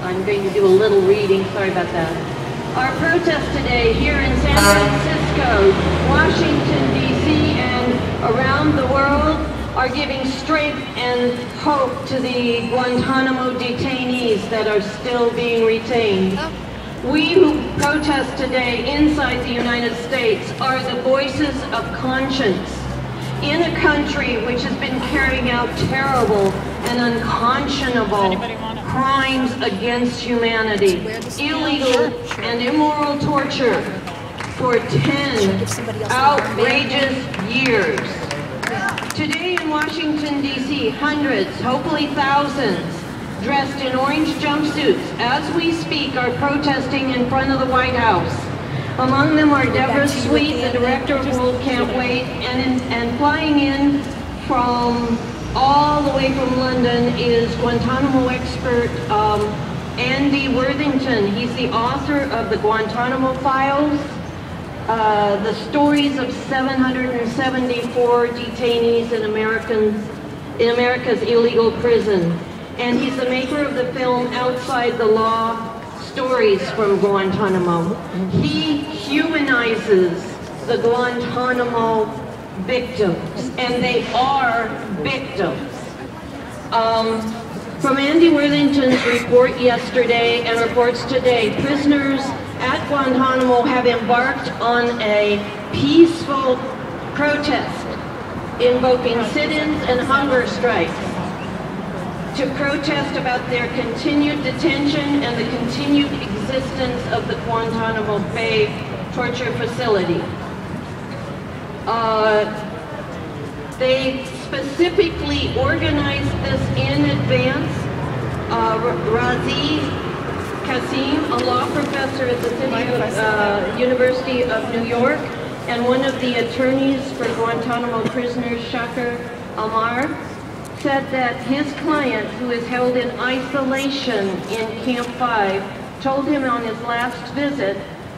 I'm going to do a little reading, sorry about that. Our protest today here in San Francisco, Washington, D.C., and around the world are giving strength and hope to the Guantanamo detainees that are still being retained. We who protest today inside the United States are the voices of conscience in a country which has been carrying out terrible and unconscionable crimes against humanity, illegal and immoral torture for 10 outrageous years. Today in Washington, D.C., hundreds, hopefully thousands, dressed in orange jumpsuits, as we speak, are protesting in front of the White House. Among them are Deborah Sweet, the director of World Can't Wait, and flying in from all the way from London is Guantanamo expert Andy Worthington. He's the author of the Guantanamo Files, the stories of 774 detainees in America's illegal prison. And he's the maker of the film Outside the Law, Stories from Guantanamo. He humanizes the Guantanamo victims, and they are victims. From Andy Worthington's report yesterday and reports today, prisoners at Guantanamo have embarked on a peaceful protest, invoking sit-ins and hunger strikes to protest about their continued detention and the continued existence of the Guantanamo Bay torture facility. They specifically organized this in advance. Razi Kasim, a law professor at the University of New York, and one of the attorneys for Guantanamo prisoners, Shakir Amar, said that his client, who is held in isolation in Camp 5, told him on his last visit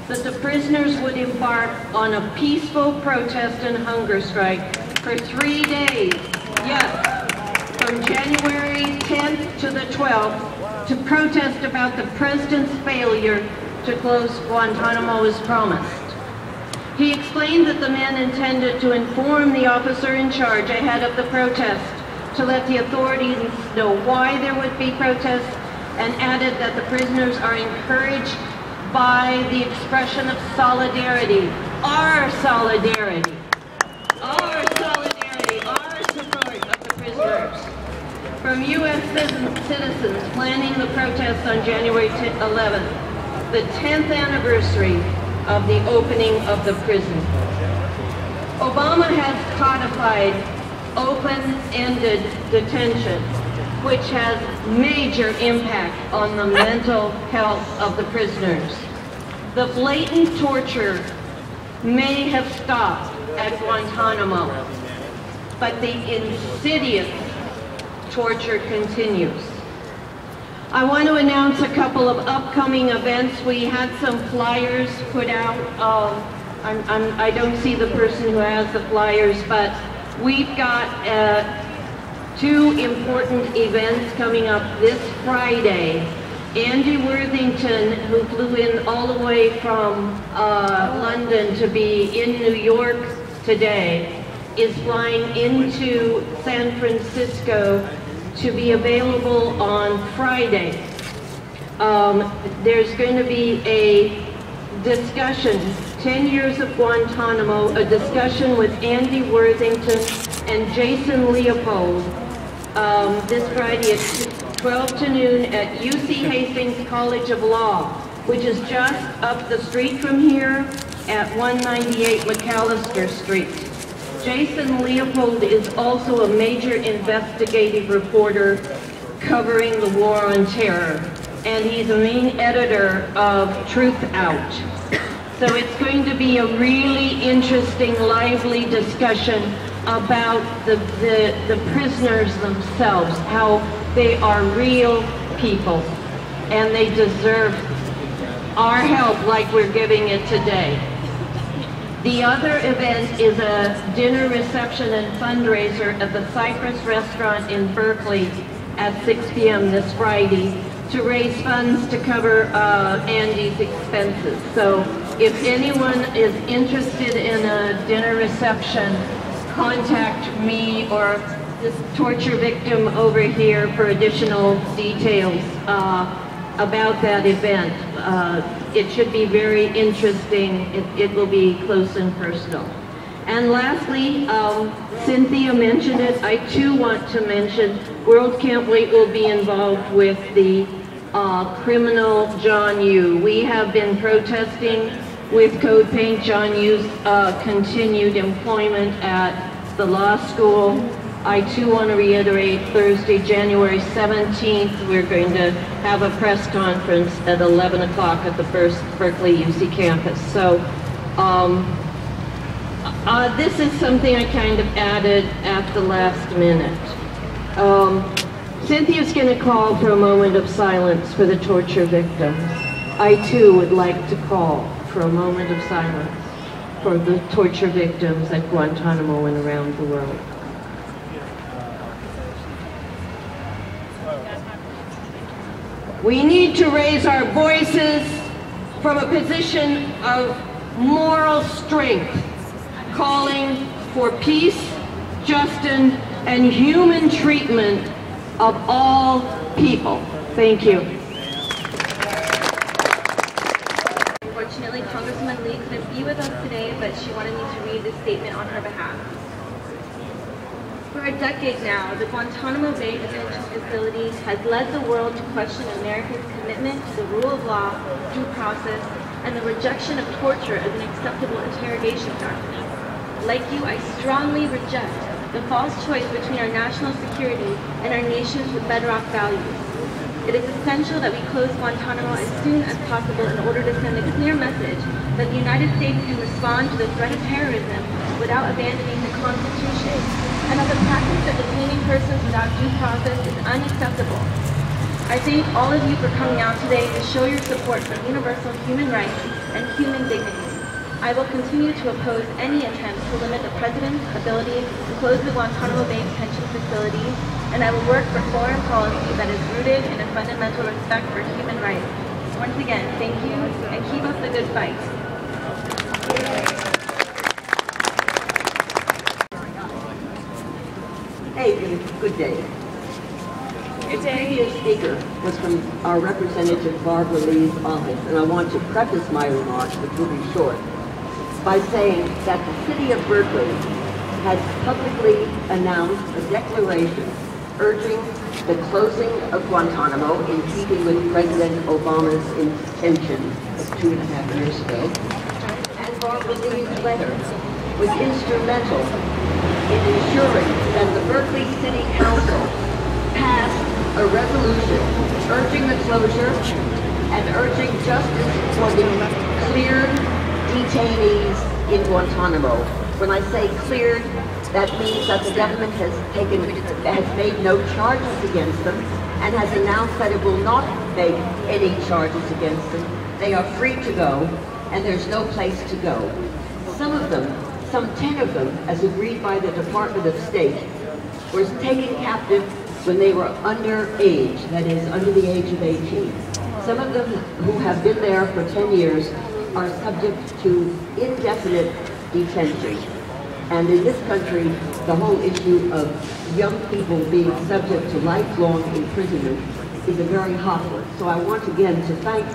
that the prisoners would embark on a peaceful protest and hunger strike for 3 days, yes, from January 10th to the 12th, to protest about the president's failure to close Guantanamo as promised. He explained that the men intended to inform the officer in charge ahead of the protest to let the authorities know why there would be protests, and added that the prisoners are encouraged by the expression of solidarity, our solidarity, our solidarity, our support of the prisoners. From U.S. citizens planning the protests on January 11th, the 10th anniversary of the opening of the prison. Obama has codified open-ended detention, which has major impact on the mental health of the prisoners. The blatant torture may have stopped at Guantanamo, but the insidious torture continues. I want to announce a couple of upcoming events. We had some flyers put out. I don't see the person who has the flyers, but we've got 2 important events coming up this Friday. Andy Worthington, who flew in all the way from London to be in New York today, is flying into San Francisco to be available on Friday. There's going to be a discussion, 10 years of Guantanamo, a discussion with Andy Worthington and Jason Leopold this Friday at 12 to noon at UC Hastings College of Law, which is just up the street from here at 198 McAllister Street. Jason Leopold is also a major investigative reporter covering the War on Terror, and he's a main editor of Truth Out. So it's going to be a really interesting, lively discussion about the prisoners themselves, how they are real people, and they deserve our help like we're giving it today. The other event is a dinner reception and fundraiser at the Cypress Restaurant in Berkeley at 6 p.m. this Friday to raise funds to cover Andy's expenses. So if anyone is interested in a dinner reception, contact me or this torture victim over here for additional details about that event. It should be very interesting. It will be close and personal. And lastly, Cynthia mentioned it. I too want to mention World Can't Wait will be involved with the criminal John Yoo. We have been protesting with Code Pink John Yoo's continued employment at the law school. I too want to reiterate Thursday, January 17th, we're going to have a press conference at 11 o'clock at the First Berkeley UC campus. So this is something I kind of added at the last minute. Cynthia's going to call for a moment of silence for the torture victims. I too would like to call for a moment of silence for the torture victims at Guantanamo and around the world. We need to raise our voices from a position of moral strength, calling for peace, justice, and human treatment of all people. Thank you. Unfortunately, Congresswoman Lee couldn't be with us today, but she wanted me to read this statement on her behalf. For a decade now, the Guantanamo Bay detention facility has led the world to question America's commitment to the rule of law, due process, and the rejection of torture as an acceptable interrogation tactic. Like you, I strongly reject the false choice between our national security and our nation's bedrock values. It is essential that we close Guantanamo as soon as possible in order to send a clear message that the United States can respond to the threat of terrorism without abandoning the Constitution, and that the practice of detaining persons without due process is unacceptable. I thank all of you for coming out today to show your support for universal human rights and human dignity. I will continue to oppose any attempt to limit the President's ability to close the Guantanamo Bay detention facility, and I will work for foreign policy that is rooted in a fundamental respect for human rights. Once again, thank you, and keep up the good fight. Hey, good day. Good The day. previous speaker was from our representative Barbara Lee's office, and I want to preface my remarks, which will be short, by saying that the city of Berkeley has publicly announced a declaration urging the closing of Guantanamo in keeping with President Obama's intention of 2.5 years ago. And Barbara Lee's letter was instrumental in ensuring that the Berkeley City Council passed a resolution urging the closure and urging justice for the cleared detainees in Guantanamo. When I say cleared, that means that the government has made no charges against them and has announced that it will not make any charges against them. They are free to go, and there's no place to go. Some of them, some 10 of them, as agreed by the Department of State, were taken captive when they were underage, that is, under the age of 18. Some of them who have been there for 10 years are subject to indefinite detention. And in this country, the whole issue of young people being subject to lifelong imprisonment is a very hot one. So I want again to thank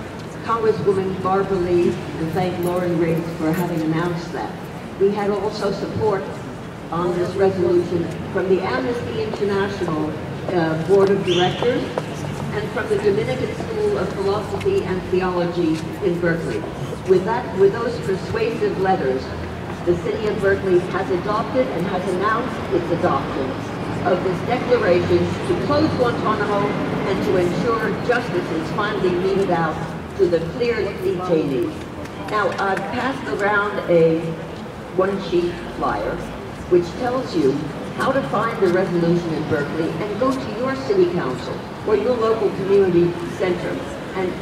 Congresswoman Barbara Lee and thank Lauren Riggs for having announced that. We had also support on this resolution from the Amnesty International Board of Directors and from the Dominican School of Philosophy and Theology in Berkeley. With those persuasive letters, the City of Berkeley has adopted and has announced its adoption of this declaration to close Guantanamo and to ensure justice is finally meted out to the cleared detainees. Now, I've passed around a one-sheet flyer which tells you how to find the resolution in Berkeley and go to your city council or your local community center and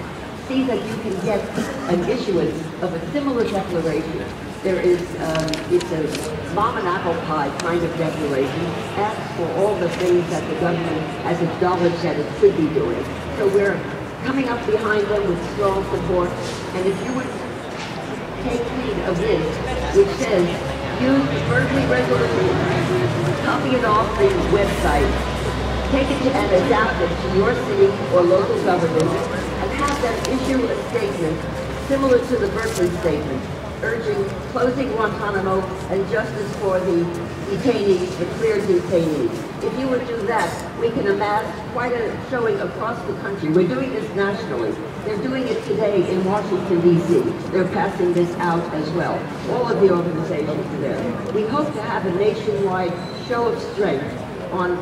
see that you can get an issuance of a similar declaration There is, it's a mom and apple pie kind of declaration, asks for all the things that the government has acknowledged that it should be doing. So we're coming up behind them with strong support, and if you would take heed of this, which says, use the Berkeley resolution, copy it off the website, take it and adapt it to your city or local government, and have them issue a statement similar to the Berkeley statement, urging closing Guantanamo and justice for the detainees, the cleared detainees. If you would do that, we can amass quite a showing across the country. We're doing this nationally. They're doing it today in Washington, D.C. They're passing this out as well. All of the organizations there. We hope to have a nationwide show of strength on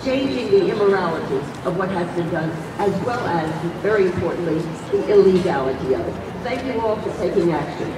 changing the immorality of what has been done, as well as, very importantly, the illegality of it. Thank you all for taking action.